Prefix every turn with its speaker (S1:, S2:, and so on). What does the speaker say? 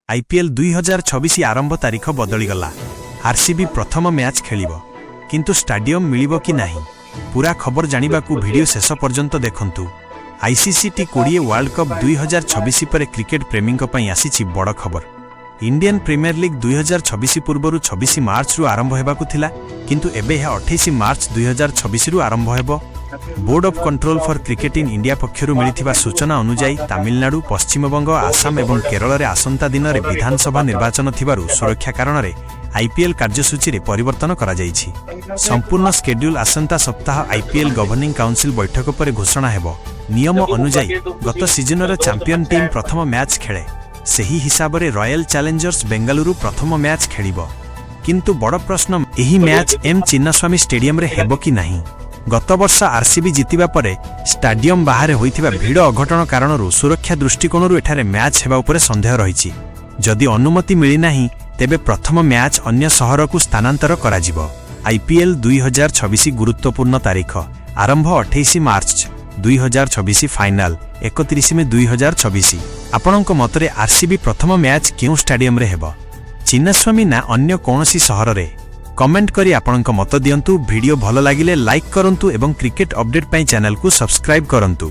S1: IPL 2026 आरंभ तारीख बदलीगला। RCB प्रथम मैच खेलिब किंतु स्टाडियम मिलिब कि नाही पूरा खबर जानिबाकू वीडियो शेष पर्यंत देखंतु। ICC T20 वर्ल्ड कप 2026 पर क्रिकेट प्रेमी आसी बड़ खबर। इंडियन प्रीमियर लीग 2026 पूर्व 26 मार्च रु आरंभ हेबाकू थिला किंतु एबे यह 28 मार्च 2026 रु आरंभ हेबो। Board of control for cricket in India पक्षरु मिलिथिबा सूचना अनुसार तमिलनाडु, पश्चिमबंग, आसाम एवं केरल रे आसंता दिन रे विधानसभा निर्वाचन थिबारु सुरक्षा कारण रे IPL कार्यसूची रे परिवर्तन करा जायछि। संपूर्ण शेड्यूल आसंता सप्ताह IPL गवर्निंग काउंसिल बैठक पर घोषणा हेबो। नियम अनुसार गत सीजन रे चैंपियन टीम प्रथम मैच खेले सही हिसाब रे रॉयल चैलेंजर्स बेंगलुरु प्रथम मैच खेलिबो किंतु बड़ प्रश्न एही मैच एम चिन्नास्वामी स्टेडियम रे हेबो कि नाही। गत वर्ष RCB जीतिबा परे स्टाडियम बाहर होइथिबा भीड़ अघटन कारणरू सुरक्षा दृष्टिकोणरू एठारे मैच हेबा उपरे संदेह रहिछि। जदि अनुमति मिली नाही तेबे प्रथम मैच अन्य शहर को स्थानांतर करा जिवो। IPL 2026 गुरुत्वपूर्ण तारीख आरंभ 28 मार्च 2026 फाइनल 31 में 2026। आपणक मतरे RCB प्रथम मैच केउ स्टाडियम रे हेबो, चिन्नास्वामी ना अन्य कोनोसी शहर रे? कमेंट करी आपणक मत दियंतु। वीडियो भल लागिले लाइक करंतु एवं क्रिकेट अपडेट पई चैनल को सब्सक्राइब करंतु।